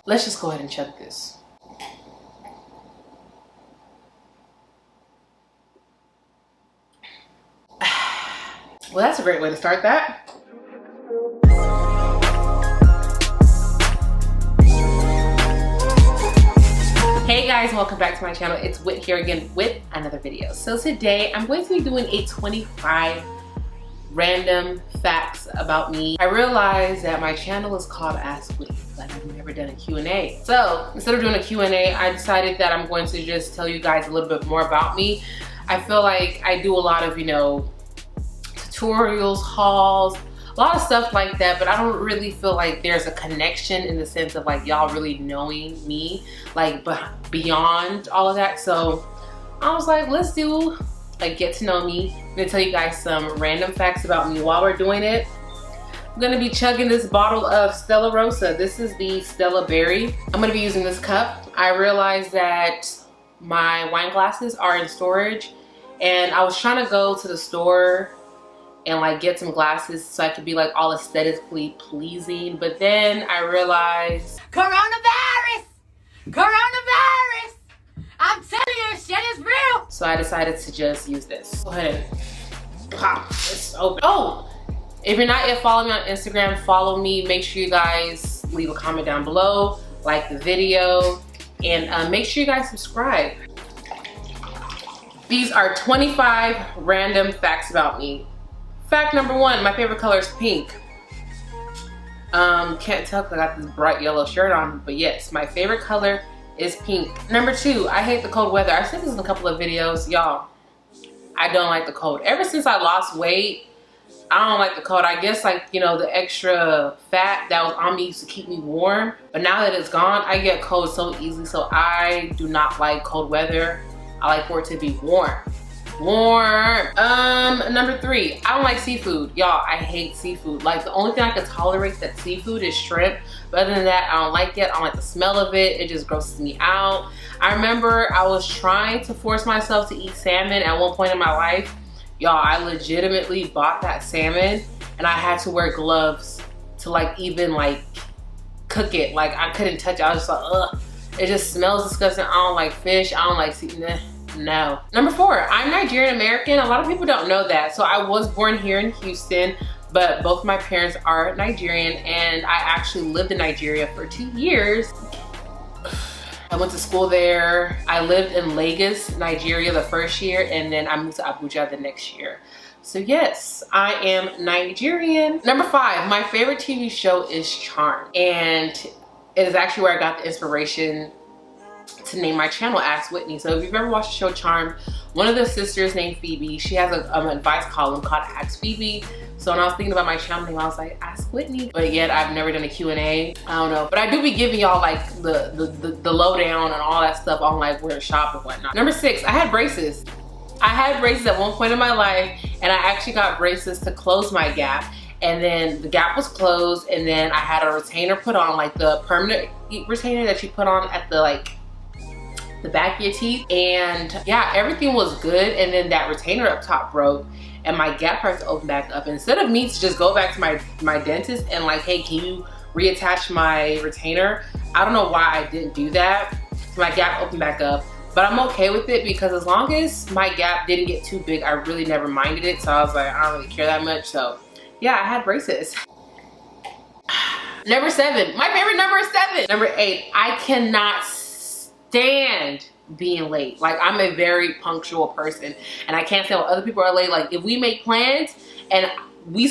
Let's just go ahead and chug this. Well, that's a great way to start that. Hey guys, welcome back to my channel. It's Whit here again with another video. So today I'm going to be doing a 25 random facts about me. I realized that my channel is called Ask Whitney, but I've never done a Q&A. So instead of doing a Q&A, I decided that I'm going to just tell you guys a little bit more about me. I feel like I do a lot of, tutorials, hauls, a lot of stuff like that, but I don't really feel like there's a connection in the sense of like y'all really knowing me, like beyond all of that. So I was like, let's do like get to know me. I'm gonna tell you guys some random facts about me. While we're doing it, I'm gonna be chugging this bottle of Stella Rosa. This is the Stella Berry. I'm gonna be using this cup. I realized that my wine glasses are in storage, and I was trying to go to the store and like get some glasses so I could be like all aesthetically pleasing, but then I realized coronavirus, I'm telling you, shit is real. So I decided to just use this. Go ahead and pop this open. Oh, if you're not yet following me on Instagram, follow me. Make sure you guys leave a comment down below, like the video, and make sure you guys subscribe. These are 25 random facts about me. Fact number 1, my favorite color is pink. Can't tell because I got this bright yellow shirt on, but yes, my favorite color is pink. Number 2, I hate the cold weather. I said this in a couple of videos, y'all. I don't like the cold. Ever since I lost weight, I don't like the cold. I guess like, the extra fat that was on me used to keep me warm, but now that it's gone, I get cold so easily. So I do not like cold weather. I like for it to be warm. Number 3, I don't like seafood. Y'all, I hate seafood. Like the only thing I can tolerate that's seafood is shrimp. But other than that, I don't like it. I don't like the smell of it. It just grosses me out. I remember I was trying to force myself to eat salmon at one point in my life. Y'all, I legitimately bought that salmon and I had to wear gloves to like even like cook it. Like I couldn't touch it. I was just like, ugh. It just smells disgusting. I don't like fish. I don't like seafood. No. Number 4, I'm Nigerian American. A lot of people don't know that. So I was born here in Houston, but both my parents are Nigerian, and I actually lived in Nigeria for 2 years. I went to school there. I lived in Lagos, Nigeria the first year, and then I moved to Abuja the next year. So yes, I am Nigerian. Number 5, my favorite TV show is Charmed, and it is actually where I got the inspiration to name my channel Ask Whitney. So if you've ever watched the show Charmed, one of the sisters named Phoebe, she has an advice column called Ask Phoebe. So when I was thinking about my channel name, I was like, Ask Whitney. But yet I've never done a Q&A. I don't know. But I do be giving y'all like the lowdown and all that stuff on like where to shop and whatnot. Number 6, I had braces. I had braces at one point in my life, and I actually got braces to close my gap. And then the gap was closed, and then I had a retainer put on, like the permanent retainer that you put on at the back of your teeth. And yeah, everything was good, and then that retainer up top broke and my gap started to open back up. Instead of me to just go back to my dentist and like, hey, can you reattach my retainer? I don't know why I didn't do that. My gap opened back up, but I'm okay with it because as long as my gap didn't get too big, I really never minded it. So I was like, I don't really care that much. So yeah, I had braces. Number 7, my favorite number is 7. Number 8, I cannot stand being late. Like I'm a very punctual person, and I can't stand when other people are late. Like if we make plans and we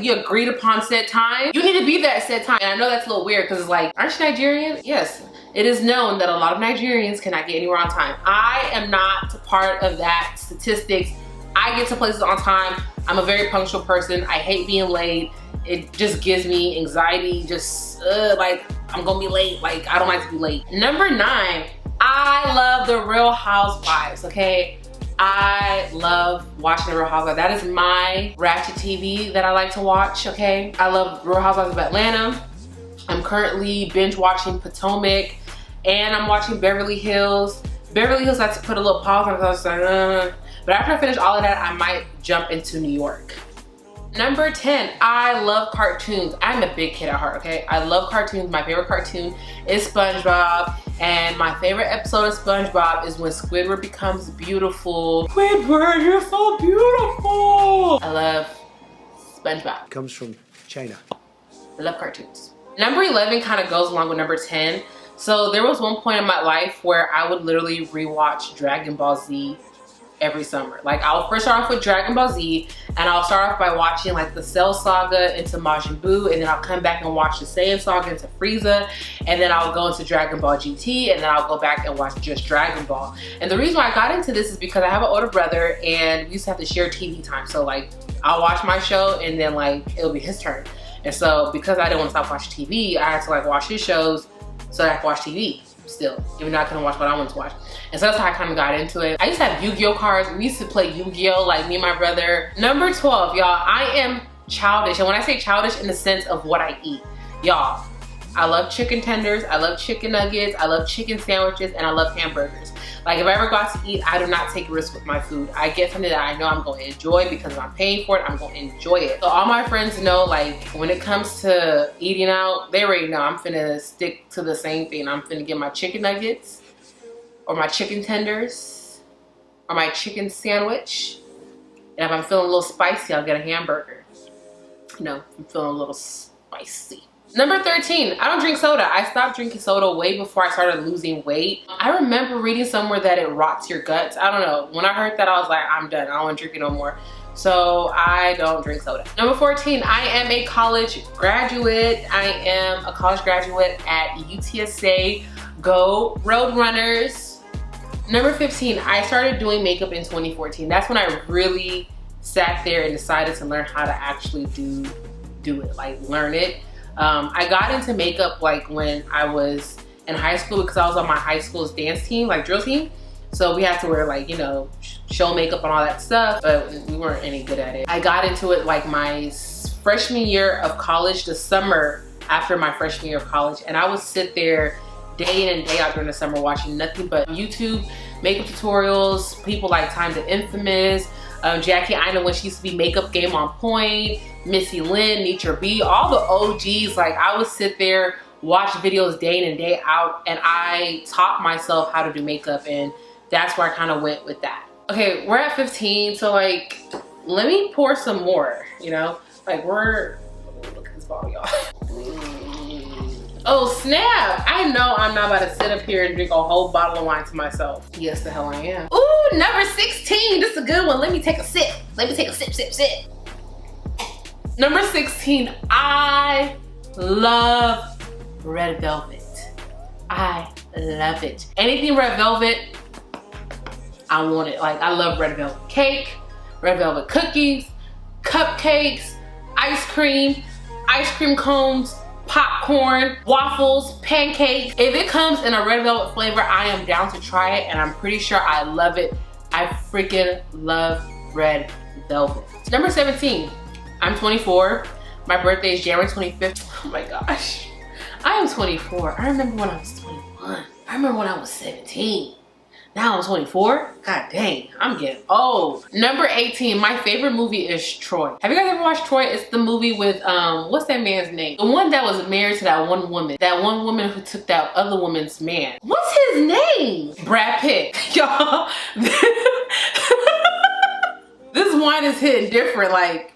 agreed upon set time, you need to be there at set time. And I know that's a little weird because it's like, aren't you Nigerian? Yes. It is known that a lot of Nigerians cannot get anywhere on time. I am not part of that statistics. I get to places on time. I'm a very punctual person. I hate being late. It just gives me anxiety. Just like I'm gonna be late. Like I don't like to be late. Number 9, I love the Real Housewives, okay? I love watching the Real Housewives. That is my ratchet TV that I like to watch, okay? I love Real Housewives of Atlanta. I'm currently binge watching Potomac, and I'm watching Beverly Hills. Beverly Hills, I had to put a little pause on because I was like, But after I finish all of that, I might jump into New York. Number 10, I love cartoons. I'm a big kid at heart, okay? I love cartoons. My favorite cartoon is SpongeBob. And my favorite episode of SpongeBob is when Squidward becomes beautiful. Squidward, you're so beautiful. I love SpongeBob. Comes from China. I love cartoons. Number 11 kind of goes along with number 10. So there was one point in my life where I would literally rewatch Dragon Ball Z every summer. Like, I'll first start off with Dragon Ball Z, and I'll start off by watching like the Cell Saga into Majin Buu, and then I'll come back and watch the Saiyan Saga into Frieza, and then I'll go into Dragon Ball GT, and then I'll go back and watch just Dragon Ball. And the reason why I got into this is because I have an older brother, and we used to have to share TV time. So like, I'll watch my show, and then like, it'll be his turn. And so because I didn't want to stop watching TV, I had to like watch his shows so that I could watch TV still, even though I couldn't watch what I wanted to watch. And so that's how I kind of got into it. I used to have Yu-Gi-Oh cards. We used to play Yu-Gi-Oh, like me and my brother. Number 12, y'all, I am childish. And when I say childish, in the sense of what I eat. Y'all, I love chicken tenders, I love chicken nuggets, I love chicken sandwiches, and I love hamburgers. Like, if I ever got to eat, I do not take risks with my food. I get something that I know I'm going to enjoy, because if I'm paying for it, I'm going to enjoy it. So all my friends know, like, when it comes to eating out, they already know I'm finna stick to the same thing. I'm finna get my chicken nuggets, or my chicken tenders, or my chicken sandwich. And if I'm feeling a little spicy, I'll get a hamburger. You know, I'm feeling a little spicy. Number 13, I don't drink soda. I stopped drinking soda way before I started losing weight. I remember reading somewhere that it rots your guts. I don't know. When I heard that, I was like, I'm done. I don't want to drink it no more. So I don't drink soda. Number 14, I am a college graduate. I am a college graduate at UTSA. Go Roadrunners. Number 15, I started doing makeup in 2014. That's when I really sat there and decided to learn how to actually do it, like learn it. I got into makeup like when I was in high school, because I was on my high school's dance team, like drill team. So we had to wear like, you know, show makeup and all that stuff, but we weren't any good at it. I got into it like my freshman year of college, the summer after my freshman year of college. And I would sit there day in and day out during the summer watching nothing but YouTube makeup tutorials, people like Time the Infamous, Jackie Aina when she used to be Makeup Game on Point, Missy Lynn, Nature B, all the OGs. Like, I would sit there, watch videos day in and day out, and I taught myself how to do makeup, and that's where I kind of went with that. Okay, we're at 15, so like, let me pour some more, you know? Like, look at this bottle, y'all. Oh snap, I know I'm not about to sit up here and drink a whole bottle of wine to myself. Yes, the hell I am. Ooh, number 16, this is a good one. Let me take a sip. Let me take a sip, sip, sip. Number 16, I love red velvet. I love it. Anything red velvet, I want it. Like, I love red velvet cake, red velvet cookies, cupcakes, ice cream cones, popcorn, waffles, pancakes. If it comes in a red velvet flavor, I am down to try it, and I'm pretty sure I love it. I freaking love red velvet. Number 17, I'm 24. My birthday is January 25th. Oh my gosh, I am 24. I remember when I was 21. I remember when I was 17. Now I'm 24. God dang, I'm getting old. Number 18, my favorite movie is Troy. Have you guys ever watched Troy? It's the movie with, what's that man's name? The one that was married to that one woman. That one woman who took that other woman's man. What's his name? Brad Pitt. Y'all, this wine is hitting different. Like,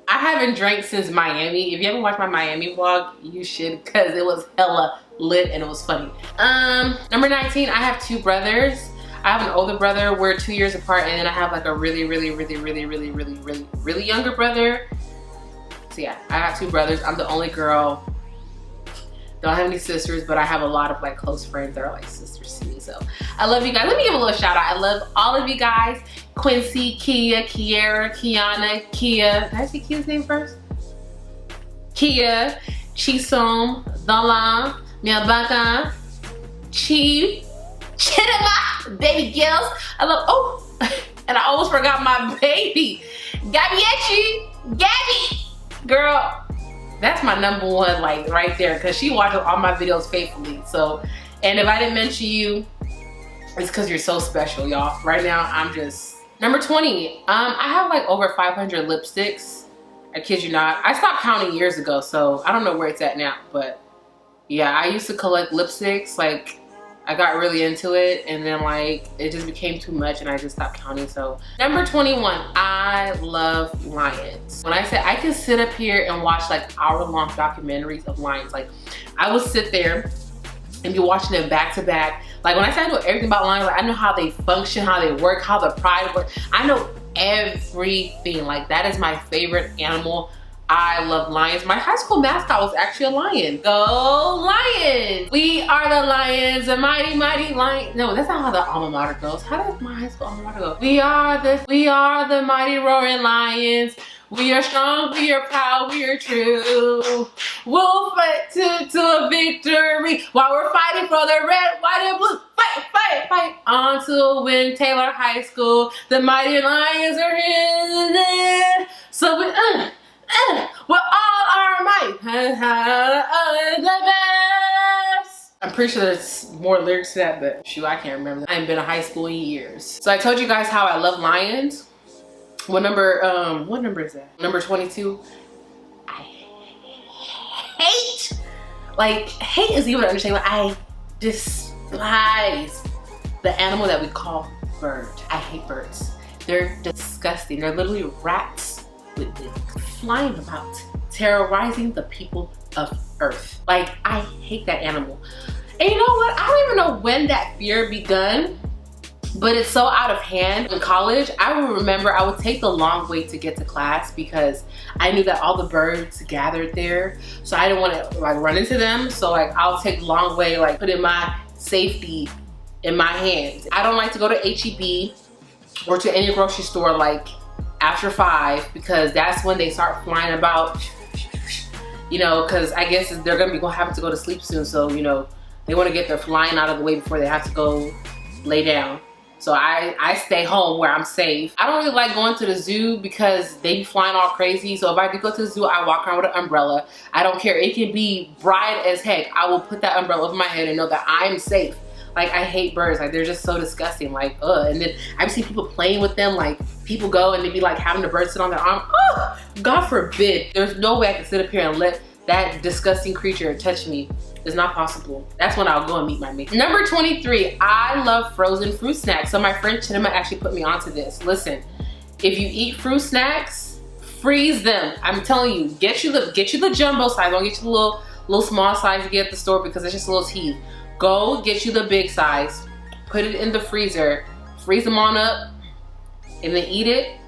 I haven't drank since Miami. If you haven't watched my Miami vlog, you should, because it was hella lit and it was funny. Number 19, I have two brothers. I have an older brother. We're 2 years apart, and then I have like a really younger brother. So yeah, I have two brothers. I'm the only girl. Don't have any sisters, but I have a lot of like close friends that are like sisters to me. So I love you guys. Let me give a little shout out. I love all of you guys. Quincy, Kia, Kiara, Kiana, Kia. Did I say Kia's name first? Kia, Chisom, Dalan, Miabaka, Chi, Chidama, baby girls. I love, oh, and I almost forgot my baby, Gabby. Girl, that's my number one, like right there, because she watches all my videos faithfully. So, and if I didn't mention you, it's because you're so special, y'all. Right now, I'm just, number 20, I have like over 500 lipsticks. I kid you not. I stopped counting years ago, so I don't know where it's at now. But yeah, I used to collect lipsticks. Like, I got really into it, and then like it just became too much and I just stopped counting. So number 21, I love lions. When I say I can sit up here and watch like hour-long documentaries of lions, like I would sit there and be watching them back to back. Like when I say I know everything about lions, like I know how they function, how they work, how the pride works. I know everything. Like that is my favorite animal. I love lions. My high school mascot was actually a lion. Go Lions! We are the lions, the mighty, mighty lion. No, that's not how the alma mater goes. How does my high school alma mater go? We are the mighty roaring lions. We are strong, we are proud, we are true. We'll fight to a victory while we're fighting for the red, white, and blue. Fight, fight, fight on to win Taylor High School. The mighty lions are here. So we, with all our might, the best. I'm pretty sure there's more lyrics to that, but shoot, I can't remember. I haven't been to high school in years. So I told you guys how I love lions. What number is that? Number 22. I hate, like hate is even understanding. Like, I despise the animal that we call bird. I hate birds. They're disgusting. They're literally rats with wings, flying about, terrorizing the people of Earth. Like, I hate that animal. And you know what? I don't even know when that fear begun, but it's so out of hand. In college, I would remember I would take the long way to get to class because I knew that all the birds gathered there. So I didn't want to like run into them. So like I'll take the long way, like putting my safety in my hands. I don't like to go to HEB or to any grocery store like after 5 because that's when they start flying about, you know, because I guess they're gonna be having to go to sleep soon. So, you know, they want to get their flying out of the way before they have to go lay down. So I stay home where I'm safe. I don't really like going to the zoo because they be flying all crazy. So if I do go to the zoo, I walk around with an umbrella. I don't care. It can be bright as heck. I will put that umbrella over my head and know that I'm safe. Like, I hate birds. Like, they're just so disgusting. Like, ugh. And then I've seen people playing with them. Like, people go and they be like having the bird sit on their arm. Oh, God forbid. There's no way I can sit up here and let that disgusting creature touch me. It's not possible. That's when I'll go and meet my mate. Number 23, I love frozen fruit snacks. So my friend Chinema actually put me onto this. Listen, if you eat fruit snacks, freeze them. I'm telling you, get you the jumbo size. Don't get you the little small size you get at the store because it's just a little teeth. Go get you the big size, put it in the freezer, freeze them on up, and then eat it.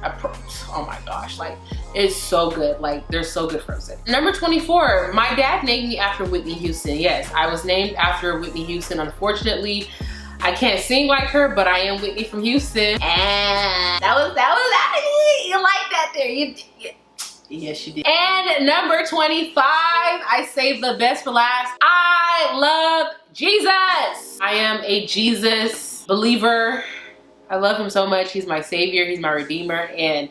Oh my gosh, like it's so good. Like they're so good frozen. Number 24, my dad named me after Whitney Houston. Yes, I was named after Whitney Houston. Unfortunately, I can't sing like her, but I am Whitney from Houston. And that was you like that there. Yes, you did. And number 25, I saved the best for last. I love Jesus. I am a Jesus believer. I love him so much. He's my savior, he's my redeemer, and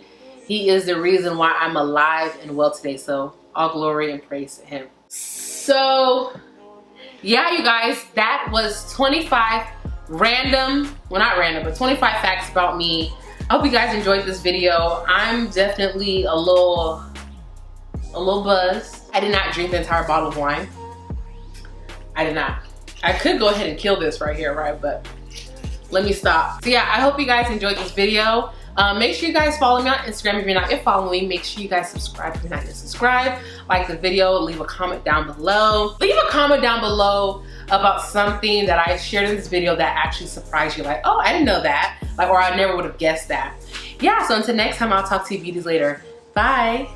he is the reason why I'm alive and well today. So all glory and praise to him. So yeah, you guys, that was 25 random, well not random, but 25 facts about me. I hope you guys enjoyed this video. I'm definitely a little buzzed. I did not drink the entire bottle of wine. I did not. I could go ahead and kill this right here, right? But let me stop. So yeah, I hope you guys enjoyed this video. Make sure you guys follow me on Instagram if you're not yet following me. Make sure you guys subscribe if you're not yet subscribed. Like the video, leave a comment down below. Leave a comment down below about something that I shared in this video that actually surprised you. Like, oh, I didn't know that. Like, or I never would have guessed that. Yeah, so until next time, I'll talk to you beauties later. Bye.